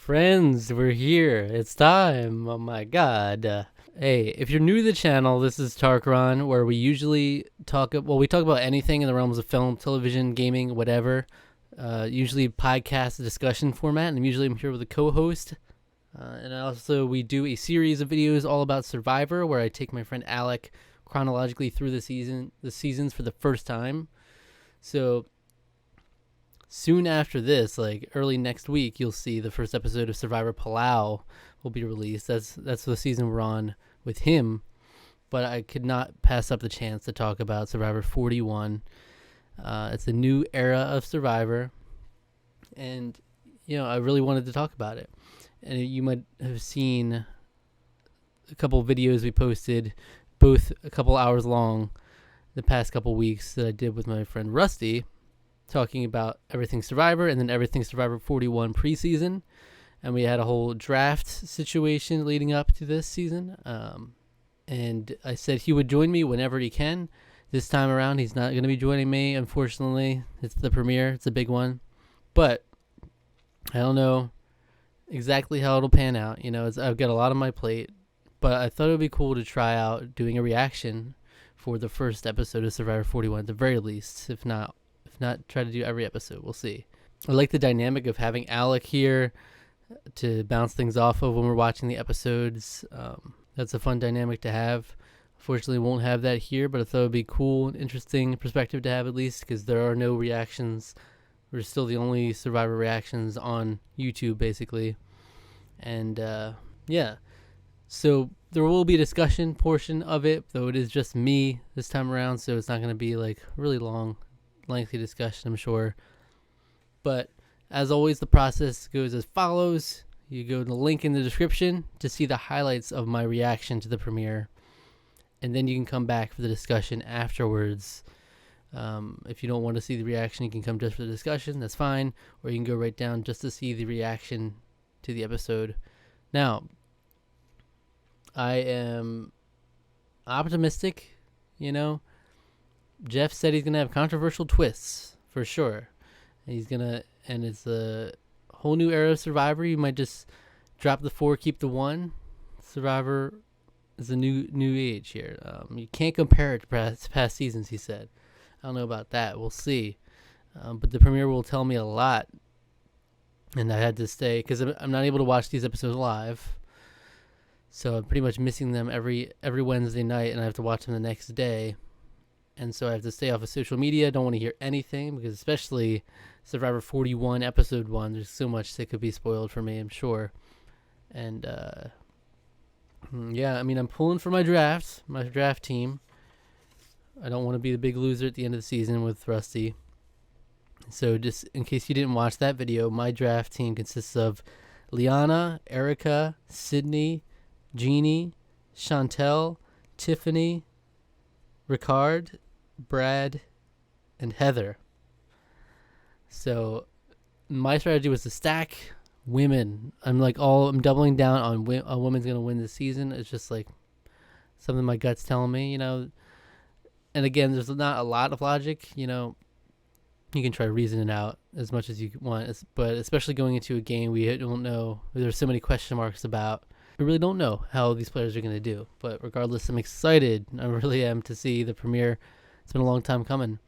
Friends, we're here. It's time. Oh my god. Hey, if you're new to the channel, this is Tarqaron, where we usually we talk about anything in the realms of film, television, gaming, whatever. Usually podcast discussion format, and usually I'm here with a co-host. And also we do a series of videos all about Survivor, where I take my friend Alec chronologically through the seasons for the first time. So soon after this, like early next week, you'll see the first episode of Survivor Palau will be released. That's the season we're on with him. But I could not pass up the chance to talk about Survivor 41. It's a new era of Survivor, and I really wanted to talk about it. And you might have seen a couple of videos we posted, both a couple hours long, the past couple weeks that I did with my friend Rusty, talking about everything Survivor and then everything Survivor 41 preseason. And we had a whole draft situation leading up to this season. And I said he would join me whenever he can. This time around, he's not going to be joining me, unfortunately. It's the premiere. It's a big one. But I don't know exactly how it'll pan out. I've got a lot on my plate. But I thought it would be cool to try out doing a reaction for the first episode of Survivor 41 at the very least. If not, try to do every episode. We'll see. I like the dynamic of having Alec here to bounce things off of when we're watching the episodes. That's a fun dynamic to have. Unfortunately, won't have that here, but I thought it would be cool and interesting perspective to have, at least, because there are no reactions. We're still the only Survivor reactions on YouTube, basically. And yeah, so there will be a discussion portion of it, though it is just me this time around, so it's not going to be like really long, lengthy discussion, I'm sure. But as always, the process goes as follows. You go to the link in the description to see the highlights of my reaction to the premiere, and then you can come back for the discussion afterwards. If you don't want to see the reaction, you can come just for the discussion. That's fine. Or you can go right down just to see the reaction to the episode. Now, I am optimistic. Jeff said he's going to have controversial twists for sure. And it's a whole new era of Survivor. You might just drop the 4, keep the 1. Survivor is a new age here. You can't compare it to past seasons, he said. I don't know about that. We'll see. But the premiere will tell me a lot. And I had to stay because I'm not able to watch these episodes live. So I'm pretty much missing them every Wednesday night, and I have to watch them the next day. And so I have to stay off of social media. Don't want to hear anything, because especially Survivor 41 episode 1, there's so much that could be spoiled for me, I'm sure. And yeah, I'm pulling for my draft team. I don't want to be the big loser at the end of the season with Rusty. So just in case you didn't watch that video, my draft team consists of Liana, Erica, Sydney, Jeannie, Chantel, Tiffany, Ricard, Brad, and Heather. So my strategy was to stack women. I'm doubling down on women's gonna win this season. It's just like something my gut's telling me, And again, there's not a lot of logic, You can try to reason it out as much as you want, but especially going into a game we don't know. There's so many question marks about. We really don't know how these players are going to do. But regardless, I'm excited. I really am to see the premiere. It's been a long time coming.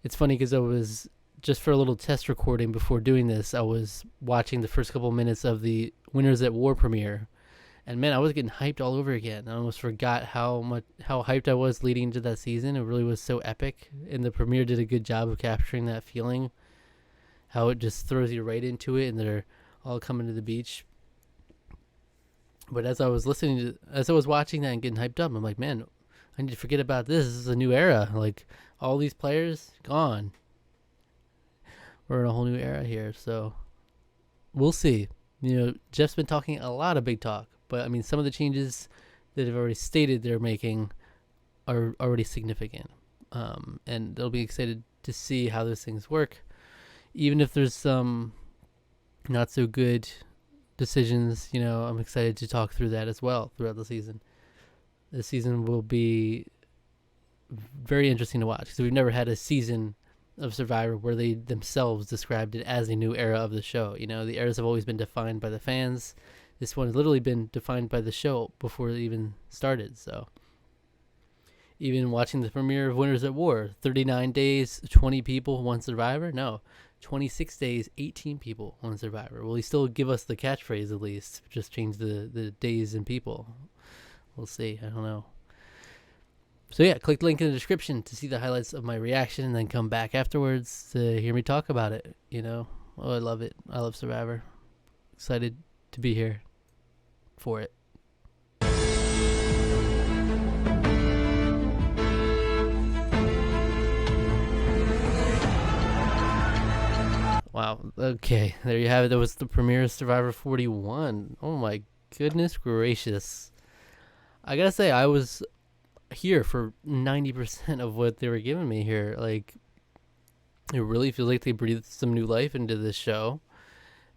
It's funny because I was, just for a little test recording before doing this, I was watching the first couple minutes of the Winners at War premiere. And man, I was getting hyped all over again. I almost forgot how hyped I was leading into that season. It really was so epic. And the premiere did a good job of capturing that feeling. How it just throws you right into it, and they're all coming to the beach. But as I was watching that and getting hyped up, I'm like, man, I need to forget about this. This is a new era. Like, all these players, gone. We're in a whole new era here. So, we'll see. Jeff's been talking a lot of big talk. But, some of the changes that have already stated they're making are already significant. And they'll be excited to see how those things work. Even if there's some not so good decisions, I'm excited to talk through that as well throughout the season. This season will be very interesting to watch because we've never had a season of Survivor where they themselves described it as a new era of the show. The eras have always been defined by the fans. This one has literally been defined by the show before it even started. So even watching the premiere of Winners at War, 39 days, 20 people, one survivor? No. 26 days, 18 people, one survivor. Will he still give us the catchphrase at least? Just change the days and people. We'll see. I don't know. So yeah, click the link in the description to see the highlights of my reaction and then come back afterwards to hear me talk about it. Oh, I love it. I love Survivor. Excited to be here for it. Wow. Okay, there you have it. That was the premiere of Survivor 41. Oh my goodness gracious. I gotta say, I was here for 90% of what they were giving me here. Like, it really feels like they breathed some new life into this show,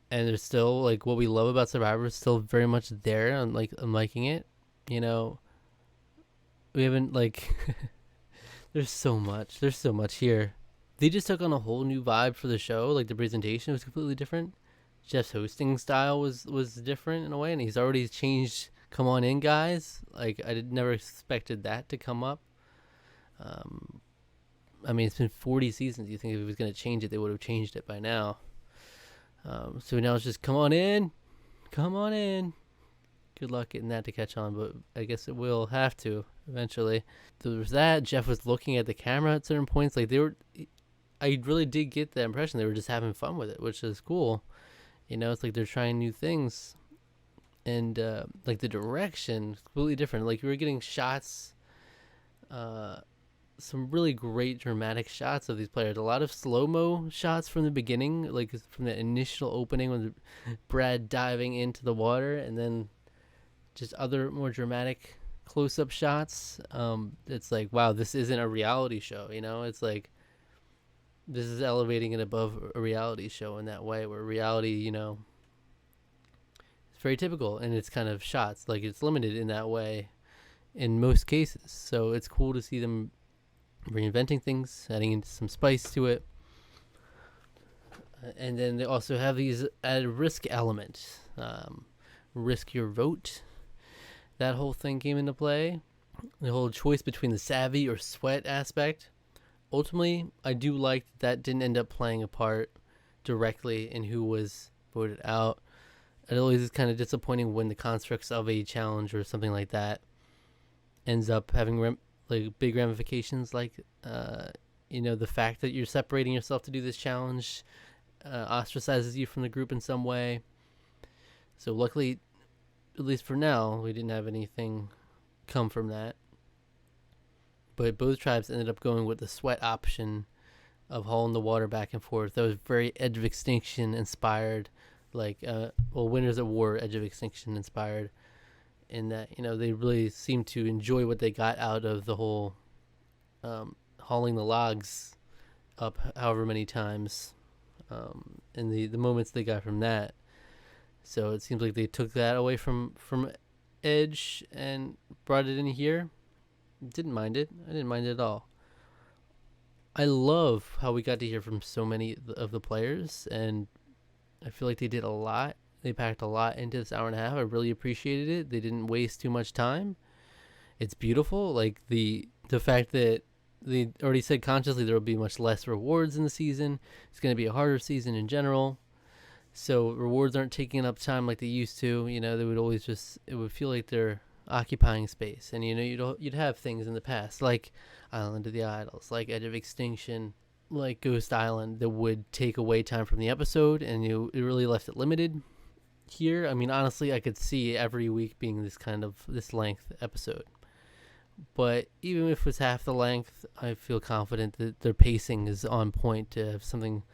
and there's still, like, what we love about Survivor is still very much there. I'm liking it. We haven't, like, there's so much here. They just took on a whole new vibe for the show. Like, the presentation was completely different. Jeff's hosting style was different in a way, and he's already changed. Come on in, guys. Like, I never expected that to come up. I mean, it's been 40 seasons. You think if he was going to change it, they would have changed it by now. So now it's just, come on in. Come on in. Good luck getting that to catch on, but I guess it will have to eventually. There was that. Jeff was looking at the camera at certain points. Like, I really did get the impression they were just having fun with it, which is cool. It's like they're trying new things. And like the direction is completely different. Like, we were getting shots, some really great dramatic shots of these players. A lot of slow-mo shots from the beginning, like from the initial opening when Brad diving into the water, and then just other more dramatic close-up shots. It's like, wow, this isn't a reality show. It's like this is elevating it above a reality show in that way, where reality, it's very typical, and it's kind of shots, like it's limited in that way in most cases. So it's cool to see them reinventing things, adding in some spice to it. And then they also have these added risk elements. Risk your vote. That whole thing came into play. The whole choice between the savvy or sweat aspect. Ultimately, I do like that didn't end up playing a part directly in who was voted out. It always is kind of disappointing when the constructs of a challenge or something like that ends up having big ramifications, like the fact that you're separating yourself to do this challenge ostracizes you from the group in some way. So luckily, at least for now, we didn't have anything come from that. But both tribes ended up going with the sweat option of hauling the water back and forth. That was very Edge of Extinction inspired, Winners at War Edge of Extinction inspired, in that they really seemed to enjoy what they got out of the whole hauling the logs up however many times, and the moments they got from that. So it seems like they took that away from Edge and brought it in here. Didn't mind it. I didn't mind it at all. I love how we got to hear from so many of the players, and I feel like they did a lot. They packed a lot into this hour and a half. I really appreciated it. They didn't waste too much time. It's beautiful. Like the fact that they already said consciously there will be much less rewards in the season. It's going to be a harder season in general. So rewards aren't taking up time like they used to. They would always it would feel like they're occupying space. And you'd have things in the past like Island of the Idols, like Edge of Extinction, like Ghost Island, that would take away time from the episode, and it really left it limited. Here, I mean, honestly, I could see every week being this length episode. But even if it's half the length, I feel confident that their pacing is on point to have something,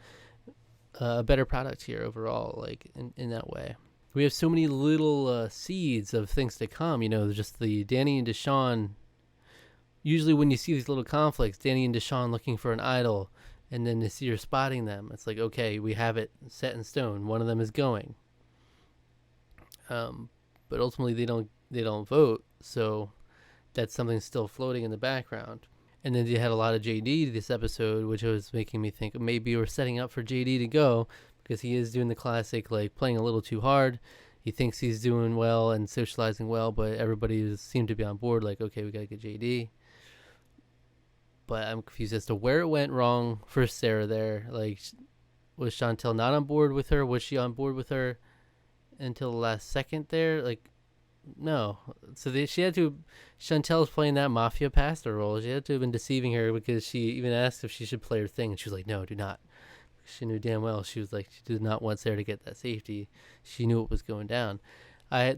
a better product here overall, like in that way. We have so many little seeds of things to come, just the Danny and Deshawn. Usually when you see these little conflicts, Danny and Deshawn looking for an idol, and then you see you're spotting them. It's like, okay, we have it set in stone. One of them is going. But ultimately they don't vote, so that's something still floating in the background. And then they had a lot of JD this episode, which was making me think maybe we're setting up for JD to go, because he is doing the classic, like, playing a little too hard. He thinks he's doing well and socializing well, but everybody seemed to be on board, like, okay, we got to get JD. But I'm confused as to where it went wrong for Sarah there. Like, was Chantel not on board with her? Was she on board with her until the last second there? Like, no. So she had to. Chantel's playing that mafia pastor role. She had to have been deceiving her, because she even asked if she should play her thing, and she was like, "No, do not." She knew damn well she was like, she did not want Sarah to get that safety. She knew what was going down.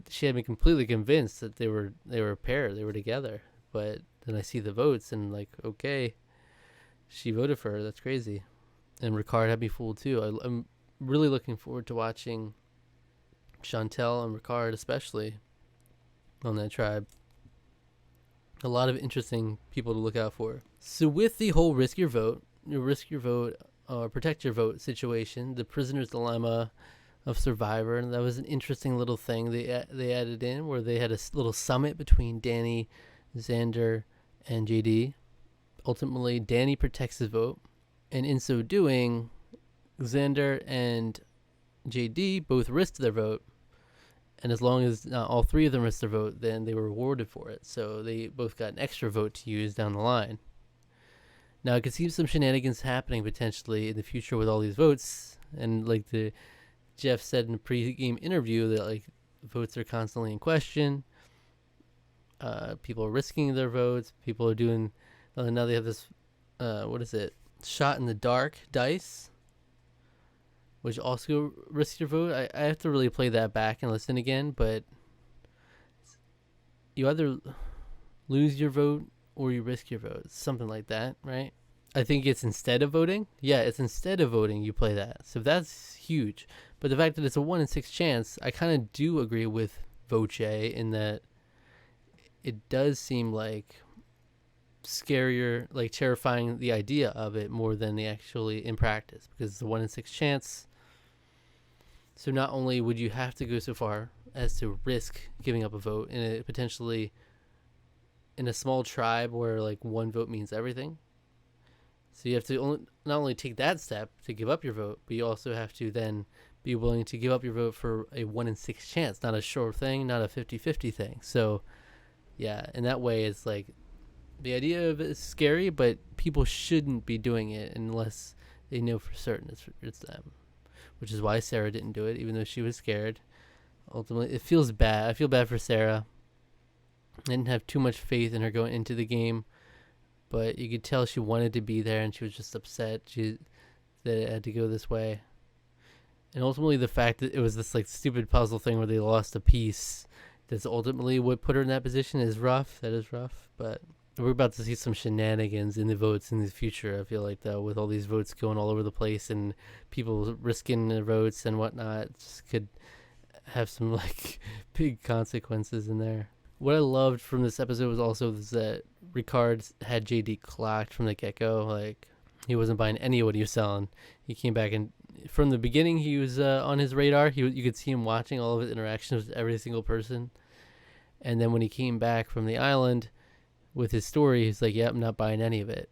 She had me completely convinced that they were a pair. They were together. But then I see the votes and, like, okay, she voted for her. That's crazy. And Ricard had me fooled too. I'm really looking forward to watching Chantel and Ricard, especially on that tribe. A lot of interesting people to look out for. So with the whole risk your vote or protect your vote situation, the prisoner's dilemma of Survivor, and that was an interesting little thing they added in, where they had a little summit between Danny, Xander, and JD. Ultimately, Danny protects his vote, and in so doing, Xander and JD both risked their vote, and as long as not all three of them risked their vote, then they were rewarded for it. So they both got an extra vote to use down the line. Now, I could see some shenanigans happening potentially in the future with all these votes, and like Jeff said in a pre-game interview, that, like, votes are constantly in question. People are risking their votes. People are doing. Now they have this. What is it? Shot in the dark dice, which also risks your vote. I have to really play that back and listen again, but you either lose your vote or you risk your vote. Something like that, right? I think it's instead of voting. Yeah, it's instead of voting you play that. So that's huge. But the fact that it's a 1 in 6 chance, I kind of do agree with Voce in that it does seem like scarier, like terrifying, the idea of it, more than the actually in practice, because it's a 1 in 6 chance. So not only would you have to go so far as to risk giving up a vote in a potentially in a small tribe where, like, one vote means everything. So you have to not only take that step to give up your vote, but you also have to then be willing to give up your vote for a 1 in 6 chance, not a sure thing, not a 50-50 thing. So yeah, in that way, it's like the idea of it is scary, but people shouldn't be doing it unless they know for certain it's them, which is why Sarah didn't do it, even though she was scared. Ultimately, it feels bad. I feel bad for Sarah. I didn't have too much faith in her going into the game, but you could tell she wanted to be there, and she was just upset that it had to go this way. And ultimately, the fact that it was this, like, stupid puzzle thing where they lost a piece, that's ultimately what put her in that position, is rough. That is rough. But we're about to see some shenanigans in the votes in the future, I feel like, though, with all these votes going all over the place and people risking their votes and whatnot. It just could have some, like, big consequences in there. What I loved from this episode was also that Ricard had JD clocked from the get-go. Like, he wasn't buying any of what he was selling. He came back, and from the beginning, he was on his radar. You could see him watching all of his interactions with every single person. And then when he came back from the island with his story, he's like, "Yep, I'm not buying any of it."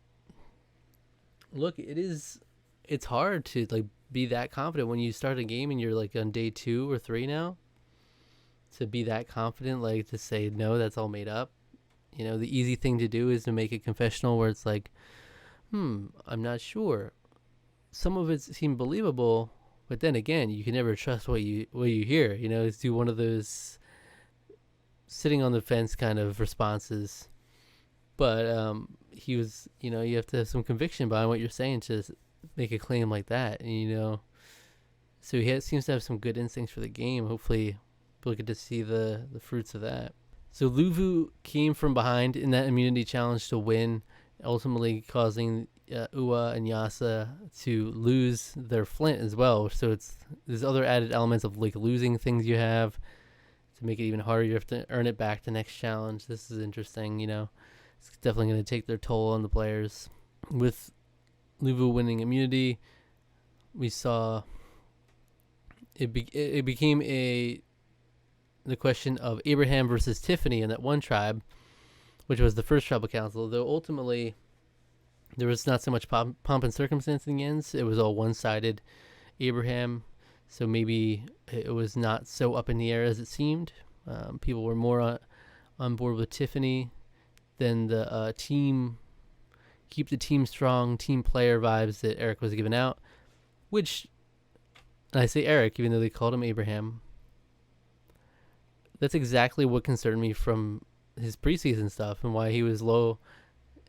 Look, it's hard to, like, be that confident when you start a game and you're, like, on day 2 or 3 now. To be that confident, like, to say, no, that's all made up. You know, the easy thing to do is to make a confessional where it's like, I'm not sure. Some of it seemed believable, but then again, you can never trust what you hear. You know, it's do one of those sitting on the fence kind of responses. But he was, you know, you have to have some conviction behind what you're saying to make a claim like that. And, you know, so seems to have some good instincts for the game. Hopefully we'll get to see the fruits of that. So Luvu came from behind in that immunity challenge to win, ultimately causing Ua and Yasa to lose their flint as well. So there's other added elements of, like, losing things you have to make it even harder. You have to earn it back the next challenge. This is interesting, you know. It's definitely going to take their toll on the players. With Luvu winning immunity, we saw it became the question of Abraham versus Tiffany in that one tribe, which was the first tribal council, though ultimately There was not so much pomp and circumstance in the ends. It was all one-sided Abraham. So maybe it was not so up in the air as it seemed. People were more on board with Tiffany than the keep the team strong, team player vibes that Eric was giving out. Which, and I say Eric, even though they called him Abraham, that's exactly what concerned me from his preseason stuff and why he was low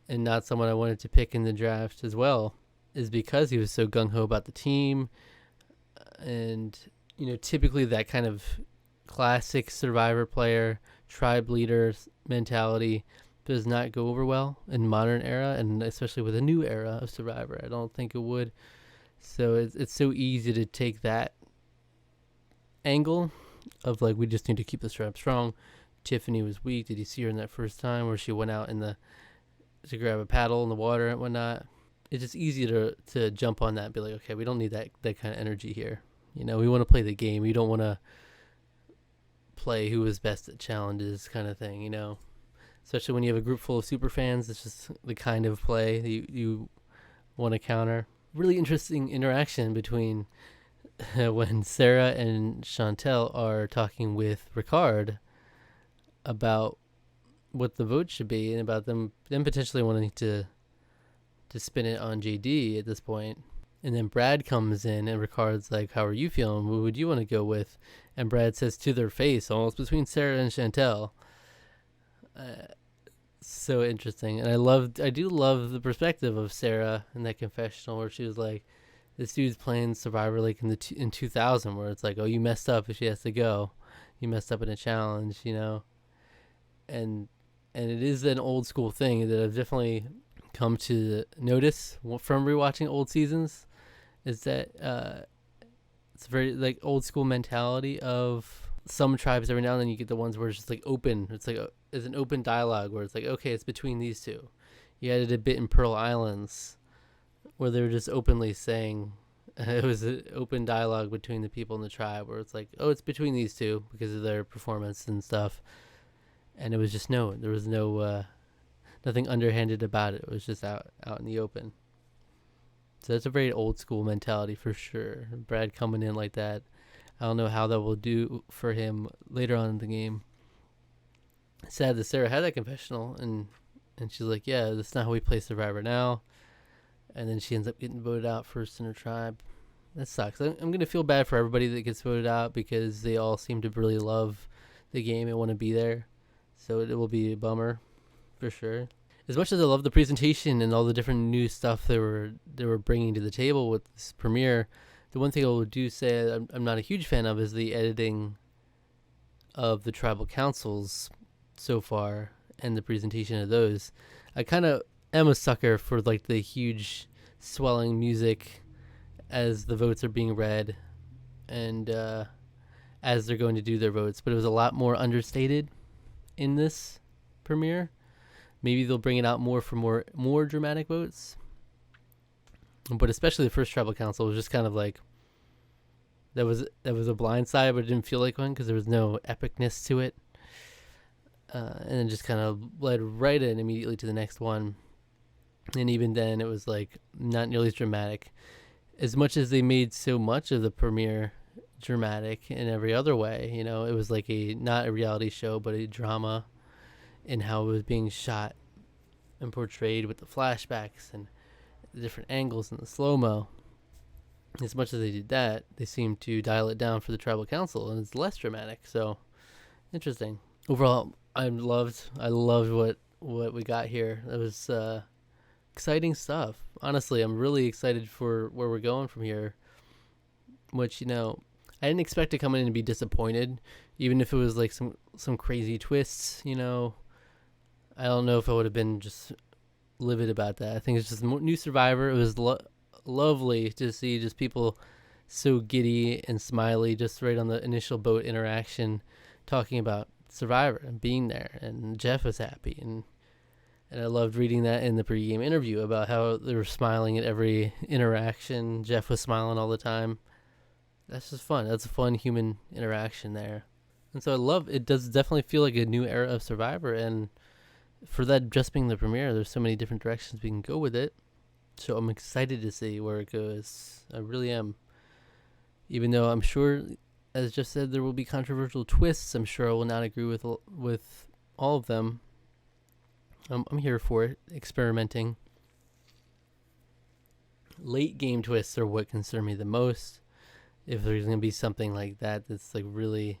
and not someone I wanted to pick in the draft as well, is because he was so gung-ho about the team. And, typically that kind of classic Survivor player, tribe leader mentality does not go over well in modern era, and especially with a new era of Survivor. I don't think it would. So it's so easy to take that angle of like, we just need to keep the tribe strong. Tiffany was weak. Did you see her in that first time where she went out to grab a paddle in the water and whatnot? It's just easy to jump on that and be like, okay, we don't need that kind of energy here. We want to play the game. We don't want to play who is best at challenges kind of thing, Especially when you have a group full of super fans, it's just the kind of play you want to counter. Really interesting interaction between when Sarah and Chantel are talking with Ricard about what the vote should be and about them potentially wanting to spin it on JD at this point. And then Brad comes in and Ricard's like, how are you feeling? What would you want to go with? And Brad says to their face, almost between Sarah and Chantel. So interesting. And I do love the perspective of Sarah in that confessional where she was like, this dude's playing Survivor like in 2000, where it's like, oh, you messed up if she has to go. You messed up in a challenge, And it is an old school thing that I've definitely come to notice from rewatching old seasons, is that it's very like old school mentality of some tribes. Every now and then you get the ones where it's just like open. It's like it's an open dialogue where it's like, okay, it's between these two. You added a bit in Pearl Islands where they were just openly saying it was an open dialogue between the people in the tribe where it's like, oh, it's between these two because of their performance and stuff. And it was just there was no nothing underhanded about it. It was just out in the open. So that's a very old school mentality for sure. Brad coming in like that, I don't know how that will do for him later on in the game. Sad that Sarah had that confessional and she's like, yeah, that's not how we play Survivor now. And then she ends up getting voted out first in her tribe. That sucks. I'm going to feel bad for everybody that gets voted out because they all seem to really love the game and want to be there. So it will be a bummer for sure. As much as I love the presentation and all the different new stuff they were bringing to the table with this premiere, the one thing I do say I'm not a huge fan of is the editing of the tribal councils so far and the presentation of those. I kind of am a sucker for like the huge swelling music as the votes are being read and as they're going to do their votes, but it was a lot more understated in this premiere. Maybe they'll bring it out more for more dramatic votes, but especially the first tribal council was just kind of like that was a blind side, but it didn't feel like one because there was no epicness to it, and then just kind of led right in immediately to the next one. And even then, it was like not nearly as dramatic. As much as they made so much of the premiere dramatic in every other way, it was like not a reality show, but a drama in how it was being shot and portrayed with the flashbacks and the different angles and the slow-mo. As much as they did that, they seemed to dial it down for the tribal council, and it's less dramatic. So, interesting. Overall, I loved what we got here. It was exciting stuff. Honestly, I'm really excited for where we're going from here. Which, I didn't expect to come in and be disappointed, even if it was like some crazy twists, I don't know if I would have been just livid about that. I think it's just new Survivor. It was lovely to see just people so giddy and smiley just right on the initial boat interaction talking about Survivor and being there. And Jeff was happy. And I loved reading that in the pregame interview about how they were smiling at every interaction. Jeff was smiling all the time. That's just fun. That's a fun human interaction there. And so I love it. Does definitely feel like a new era of Survivor. And for that just being the premiere, there's so many different directions we can go with it. So I'm excited to see where it goes. I really am. Even though I'm sure, as Jeff said, there will be controversial twists. I'm sure I will not agree with all of them. I'm here for it. Experimenting. Late game twists are what concern me the most. If there's going to be something like that that's like really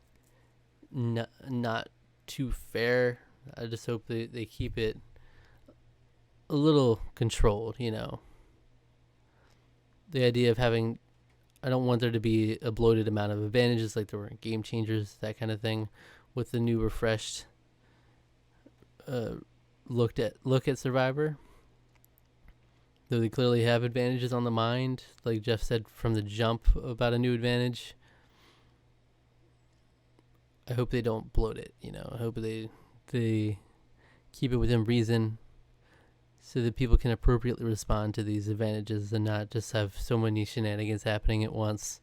not too fair, I just hope they keep it a little controlled, you know. The idea of having, I don't want there to be a bloated amount of advantages like there were in Game Changers, that kind of thing, with the new refreshed look at Survivor. Though they clearly have advantages on the mind, like Jeff said from the jump about a new advantage. I hope they don't bloat it, you know. I hope they keep it within reason so that people can appropriately respond to these advantages and not just have so many shenanigans happening at once.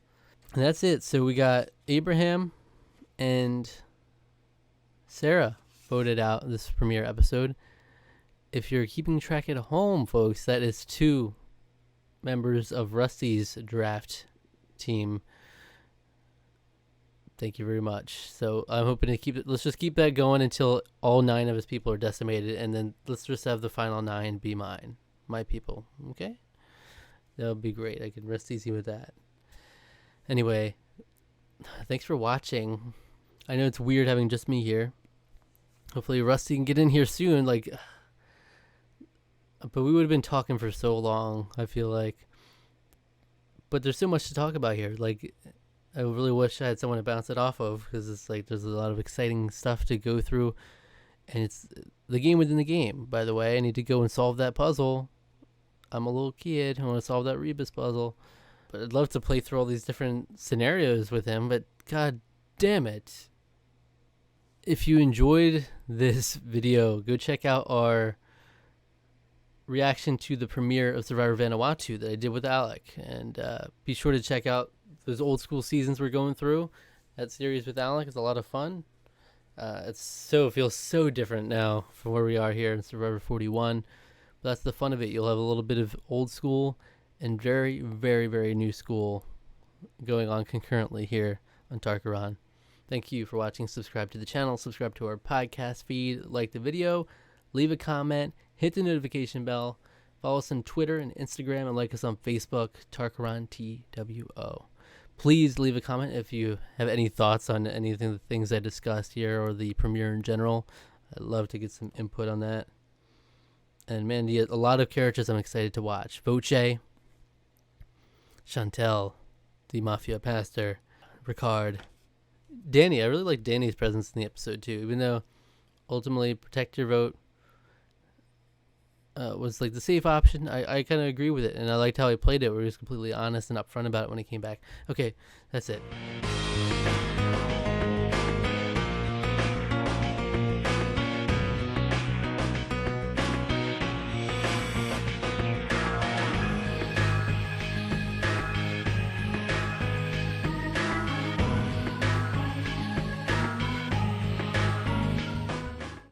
And that's it. So we got Abraham and Sarah voted out this premiere episode. If you're keeping track at home, folks, that is 2 members of Rusty's draft team. Thank you very much. So I'm hoping to keep it. Let's just keep that going until all 9 of his people are decimated, and then let's just have the final 9 be my people. Okay, that would be great. I can rest easy with that. Anyway, thanks for watching. I know it's weird having just me here. Hopefully Rusty can get in here soon. But we would have been talking for so long, I feel like. But there's so much to talk about here. I really wish I had someone to bounce it off of, because it's like there's a lot of exciting stuff to go through. And it's the game within the game, by the way. I need to go and solve that puzzle. I'm a little kid. I want to solve that Rebus puzzle. But I'd love to play through all these different scenarios with him. But god damn it. If you enjoyed this video, go check out our reaction to the premiere of Survivor Vanuatu that I did with Alec, and be sure to check out those old school seasons we're going through. That series with Alec is a lot of fun. It feels so different now from where we are here in Survivor 41, but that's the fun of it. You'll have a little bit of old school and very, very, very new school going on concurrently here on Tarqaron. Thank you for watching. Subscribe to the channel, subscribe to our podcast feed, like the video, leave a comment, hit the notification bell, follow us on Twitter and Instagram, and like us on Facebook, Tarqaron TWO. Please leave a comment if you have any thoughts on anything, the things I discussed here or the premiere in general. I'd love to get some input on that. And man, a lot of characters I'm excited to watch. Voce, Chantel, the Mafia Pastor, Ricard, Danny. I really like Danny's presence in the episode too, even though ultimately protect your vote was like the safe option. I kind of agree with it, and I liked how he played it, where he was completely honest and upfront about it when he came back. Okay, that's it.